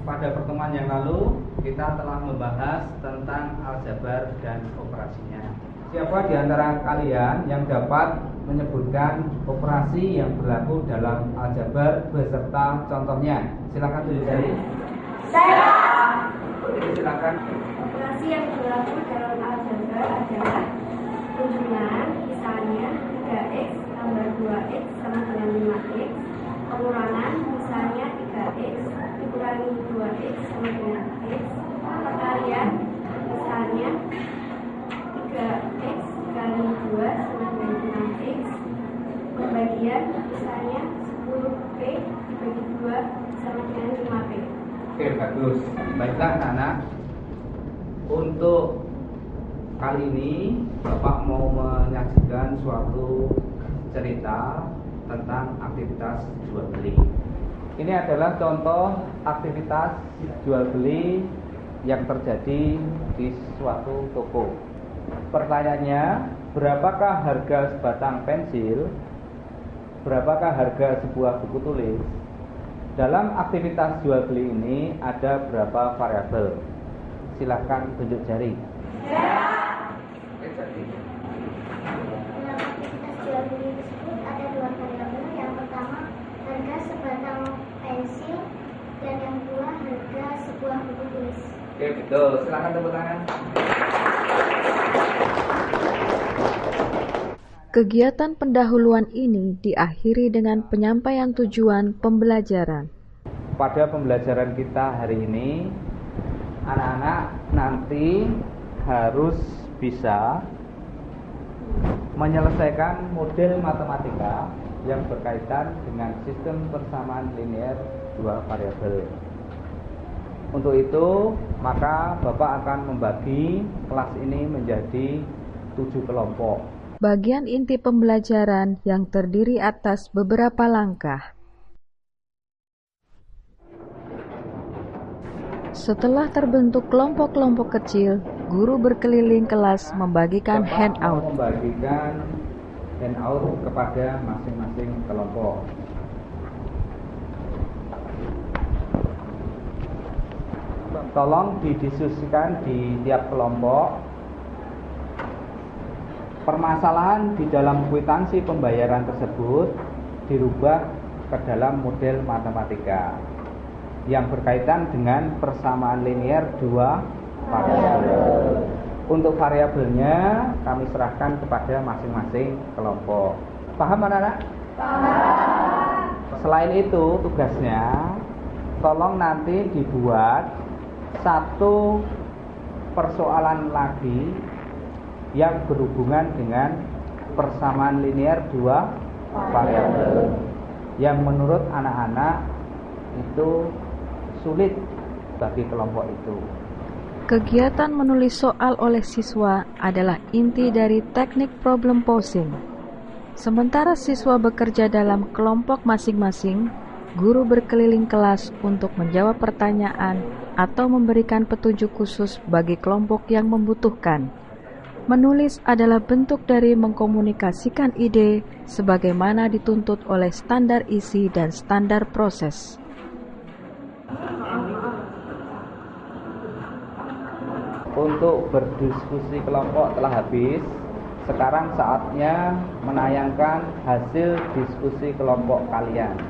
Pada pertemuan yang lalu kita telah membahas tentang aljabar dan operasinya. Siapa di antara kalian yang dapat menyebutkan operasi yang berlaku dalam aljabar beserta contohnya? Silakan tunjuk jari. Saya. Oke, silakan. Operasi yang berlaku dalam aljabar adalah kunjungan, misalnya 3x tambah 2x sama dengan 5x. Pengurangan, misalnya 3x dikurangi 2x sama dengan x. Perkalian, misalnya 3x kali 2 sama dengan 6x. Pembagian, misalnya 10p dibagi 2 sama dengan 5p. Oke, bagus. Baiklah anak-anak, untuk kali ini Bapak mau menyajikan suatu cerita tentang aktivitas jual beli. Ini adalah contoh aktivitas jual beli yang terjadi di suatu toko. Pertanyaannya, berapakah harga sebatang pensil? Berapakah harga sebuah buku tulis? Dalam aktivitas jual beli ini ada berapa variabel? Silahkan tunjuk jari. Dalam aktivitas jual beli tersebut ada dua variabel. Yang pertama harga sebatang pensil dan yang kedua harga sebuah buku tulis. Oke, betul. Silahkan tepuk tangan. Kegiatan pendahuluan ini diakhiri dengan penyampaian tujuan pembelajaran. Pada pembelajaran kita hari ini, anak-anak nanti harus bisa menyelesaikan model matematika yang berkaitan dengan sistem persamaan linear dua variabel. Untuk itu, maka Bapak akan membagi kelas ini menjadi 7 kelompok. Bagian inti pembelajaran yang terdiri atas beberapa langkah. Setelah terbentuk kelompok-kelompok kecil, guru berkeliling kelas membagikan handout. Membagikan handout kepada masing-masing kelompok. Tolong didiskusikan di tiap kelompok permasalahan di dalam kwitansi pembayaran tersebut dirubah ke dalam model matematika yang berkaitan dengan persamaan linear dua variabel. Untuk variabelnya kami serahkan kepada masing-masing kelompok. Paham anak-anak? Paham. Selain itu tugasnya tolong nanti dibuat satu persoalan lagi yang berhubungan dengan persamaan linear dua variabel yang menurut anak-anak itu sulit bagi kelompok itu. Kegiatan menulis soal oleh siswa adalah inti dari teknik problem posing. Sementara siswa bekerja dalam kelompok masing-masing, guru berkeliling kelas untuk menjawab pertanyaan atau memberikan petunjuk khusus bagi kelompok yang membutuhkan. Menulis adalah bentuk dari mengkomunikasikan ide sebagaimana dituntut oleh standar isi dan standar proses. Untuk berdiskusi kelompok telah habis. Sekarang saatnya menayangkan hasil diskusi kelompok kalian.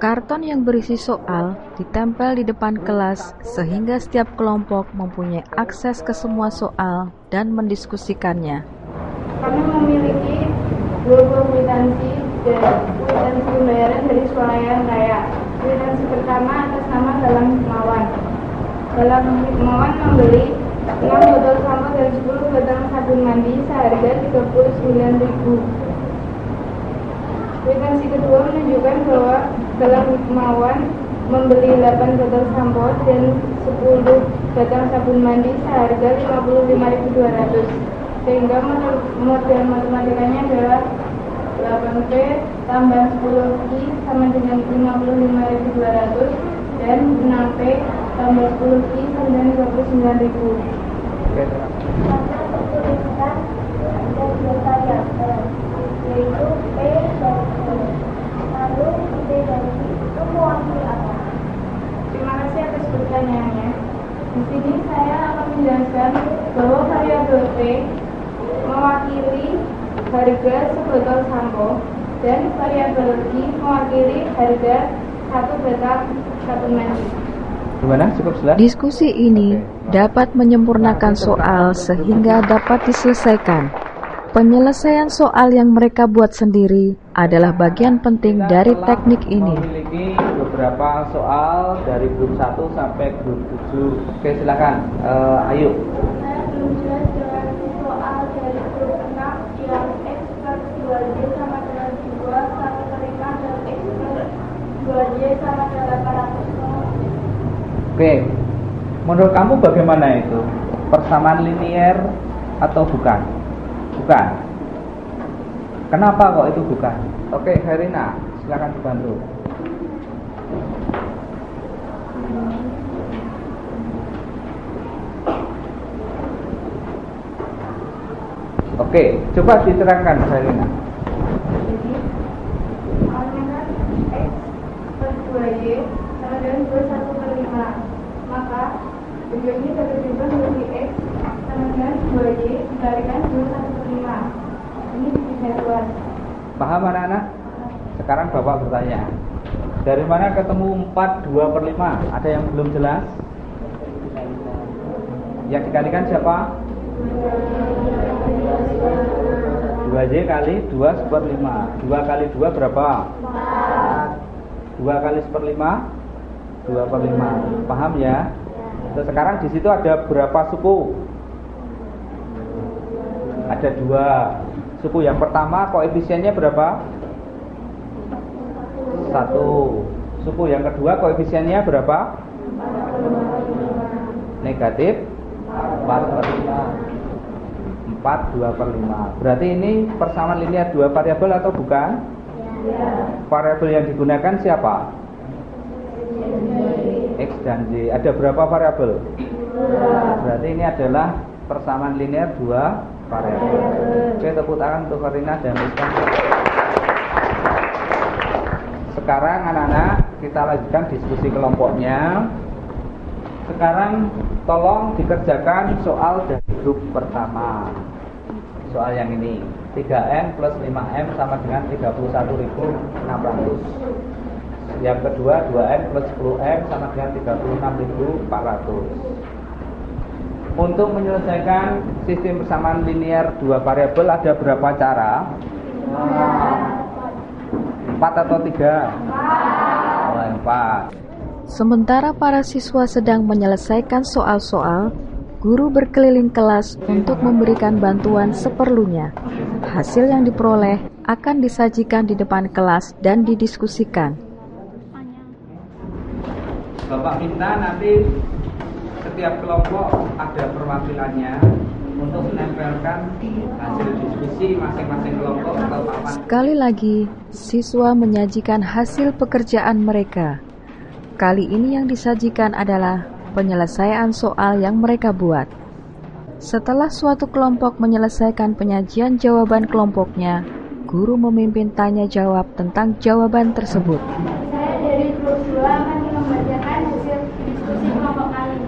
Karton yang berisi soal ditempel di depan kelas sehingga setiap kelompok mempunyai akses ke semua soal dan mendiskusikannya. Kami memiliki dua buah kwitansi dan kwitansi pembayaran dari swalayan raya. Kwitansi pertama atas nama Galang Hikmawan. Galang Hikmawan membeli 6 botol sampo dan 10 batang sabun mandi seharga 39.000. Kwitansi kedua menunjukkan bahwa Galang Hikmawan membeli 8 botol sampo dan 10 batang sabun mandi seharga 55.200. Sehingga model matematikanya adalah 8P tambah 10I sama dengan 55.200 dan 6P tambah 10I sama dengan 29.000. Maka tertuliskan ada dua variabel, yaitu P dan Q. Lalu P dan Q itu mewakili apa? Terima kasih atas pertanyaan. menjelaskan bahwa variabel P mewakili harga sebotol sampo dan variabel I mewakili harga satu batang sabun mandi. Gimana? Cukup jelas? Diskusi ini dapat menyempurnakan soal sehingga dapat diselesaikan. Penyelesaian soal yang mereka buat sendiri adalah bagian penting dari teknik ini. Memiliki beberapa soal dari grup 1 sampai grup 7. Oke, silakan. Ayo. Saya belum jelas dengan soal dari grup 6 yang X plus 2Y sama dengan 2 sampai 5 dan X plus 2Y sama dengan 800. Oke, menurut kamu bagaimana itu? Persamaan linier atau bukan? Bukan. Kenapa kok itu bukan? Oke, Herina, silakan dibantu. Oke, coba diterangkan, Herina. Jadi, aluminium X plus 2Y sama dengan 21/5. Maka, ini dapat diubah menjadi X sama dengan 2Y dikalikan 21/5. Ini bisa luas. Paham anak-anak? Sekarang Bapak bertanya, dari mana ketemu 4 2/5? Ada yang belum jelas? Yang dikalikan siapa? 2Y kali 2/5. 2 kali 2 berapa? 2 kali 1/5? 2/5. Paham ya? Terus sekarang di situ ada berapa suku? Ada 2 suku. Yang pertama koefisiennya berapa? 1. Suku yang kedua koefisiennya berapa? Negatif 4/5. 4 2/5. Berarti ini persamaan linear 2 variabel atau bukan? Variabel yang digunakan siapa? X dan Y. Ada berapa variabel? Berarti ini adalah persamaan linear 2 variabel. Oke, tepuk tangan untuk Karina dan Rizka. Sekarang anak-anak kita lanjutkan diskusi kelompoknya. Sekarang tolong dikerjakan soal dari grup pertama. Soal yang ini 3M plus 5M sama dengan 31.600. Yang kedua 2M plus 10M sama dengan 36.400. Untuk menyelesaikan sistem persamaan linear 2 variabel ada berapa cara? 4 atau 3? 4. Sementara para siswa sedang menyelesaikan soal-soal, guru berkeliling kelas untuk memberikan bantuan seperlunya. Hasil yang diperoleh akan disajikan di depan kelas dan didiskusikan. Bapak minta nanti setiap kelompok ada perwakilannya untuk menempelkan hasil diskusi masing-masing kelompok atau papan. Sekali lagi, siswa menyajikan hasil pekerjaan mereka. Kali ini yang disajikan adalah penyelesaian soal yang mereka buat. Setelah suatu kelompok menyelesaikan penyajian jawaban kelompoknya, guru memimpin tanya jawab tentang jawaban tersebut. Saya dari grup 2 akan membacakan hasil diskusi kelompok kami.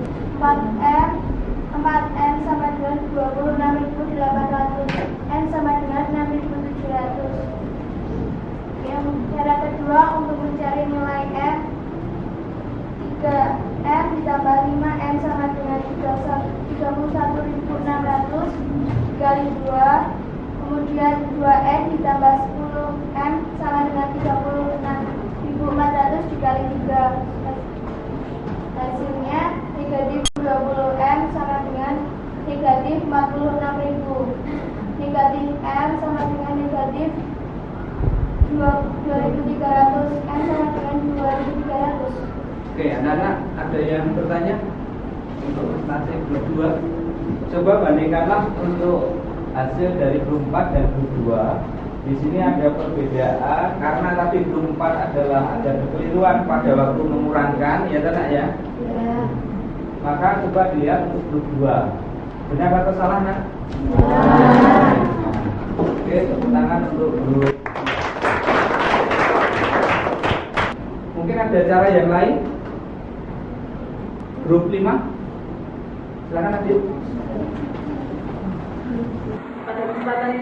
4M sama dengan 26.800. N sama dengan 6.700. Yang cara kedua untuk mencari nilai M, 3M ditambah 5M sama dengan 31.600 dikali 2. Kemudian 2N ditambah 10M sama dengan 36.400 dikali 3. Hasilnya negatif 20M sama dengan negatif 46.000. Negatif M sama dengan negatif 2.300. M sama dengan 2.300. Oke, anak-anak ada yang bertanya untuk prestasi grup 2? Coba bandingkanlah untuk hasil dari grup 4 dan grup 2. Di sini ada perbedaan karena tadi grup 4 adalah ada kekeliruan pada waktu mengurangkan, ya anak ya. Maka coba dilihat untuk grup 2. Benar atau salah, nak? Oke, tepuk tangan untuk grup. Mungkin ada cara yang lain? Grup 5? Silakan, Adit.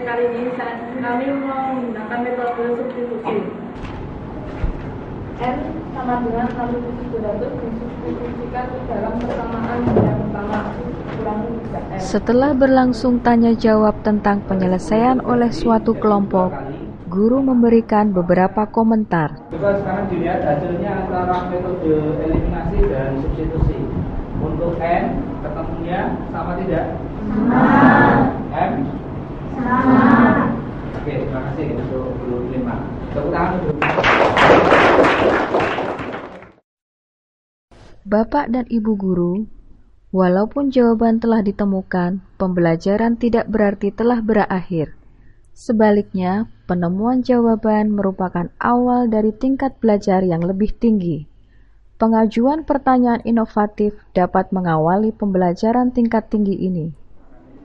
kali ini kami mau menggunakan metode substitusi. N sama dengan 6.700 disubstitusikan ke dalam persamaan yang pertama kurangi 3N. Setelah berlangsung tanya jawab tentang penyelesaian oleh suatu kelompok, guru memberikan beberapa komentar. Coba sekarang dilihat hasilnya antara metode eliminasi dan substitusi. Untuk N ketemunya sama tidak? Sama. M? Sama. Oke, terima kasih untuk guru 5. Tepuk tangan guru. Bapak dan Ibu guru, walaupun jawaban telah ditemukan, pembelajaran tidak berarti telah berakhir. Sebaliknya, penemuan jawaban merupakan awal dari tingkat belajar yang lebih tinggi. Pengajuan pertanyaan inovatif dapat mengawali pembelajaran tingkat tinggi ini.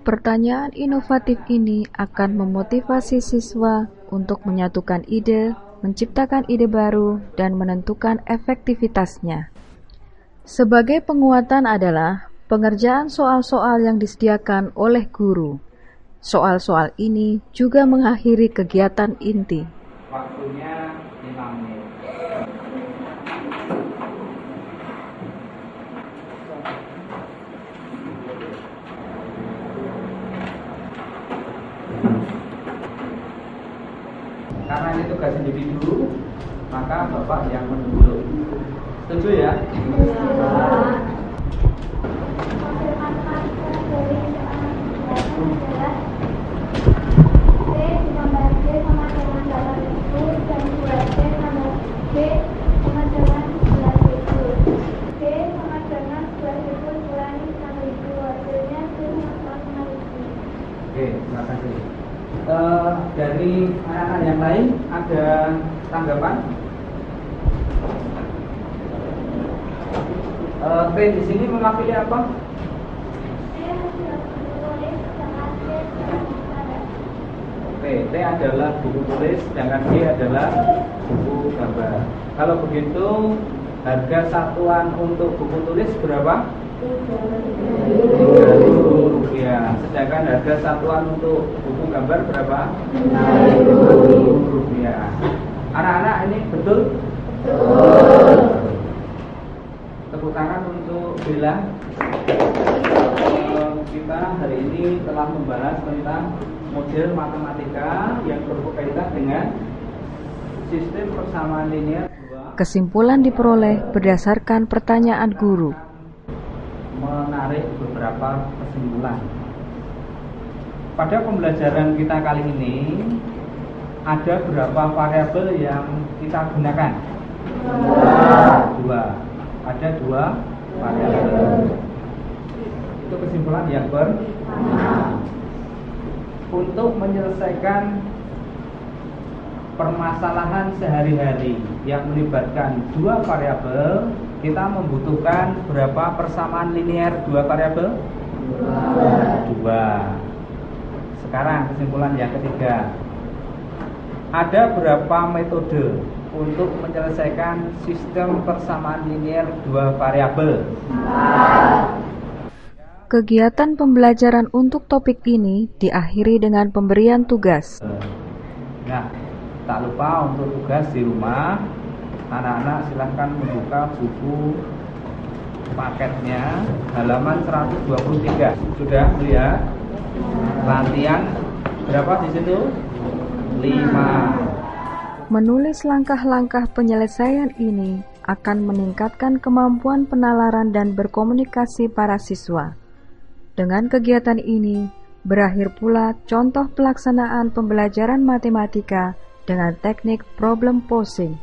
Pertanyaan inovatif ini akan memotivasi siswa untuk menyatukan ide, menciptakan ide baru, dan menentukan efektivitasnya. Sebagai penguatan adalah pengerjaan soal-soal yang disediakan oleh guru. Soal-soal ini juga mengakhiri kegiatan inti. Waktunya 5 menit. Karena ini tugas individu, maka Bapak yang menunjuk. Setuju ya? Oke, terima kasih. Dari anak-anak yang lain ada tanggapan? T di sini mewakili apa? Oke, T adalah buku tulis, sedangkan G adalah buku gambar. Kalau begitu, harga satuan untuk buku tulis berapa? Rp3.000. Sedangkan harga satuan untuk buku gambar berapa? Rp5.000. Anak-anak ini betul? Betul. Tepuk tangan untuk Bella. Kita hari ini telah membahas tentang model matematika yang berkaitan dengan sistem persamaan linear 2. Kesimpulan diperoleh berdasarkan pertanyaan guru. Menarik beberapa kesimpulan. Pada pembelajaran kita kali ini ada berapa variabel yang kita gunakan? Dua. Ada 2 variabel. Itu kesimpulan yang pertama. Untuk menyelesaikan permasalahan sehari-hari yang melibatkan 2 variabel, kita membutuhkan berapa persamaan linear 2 variabel? 2. Sekarang kesimpulan yang ketiga. Ada berapa metode untuk menyelesaikan sistem persamaan linear 2 variabel? Kegiatan pembelajaran untuk topik ini diakhiri dengan pemberian tugas. Nah, tak lupa untuk tugas di rumah, anak-anak silahkan membuka buku paketnya halaman 123. Sudah lihat latihan berapa di situ? 5. Menulis langkah-langkah penyelesaian ini akan meningkatkan kemampuan penalaran dan berkomunikasi para siswa. Dengan kegiatan ini, berakhir pula contoh pelaksanaan pembelajaran matematika dengan teknik problem posing.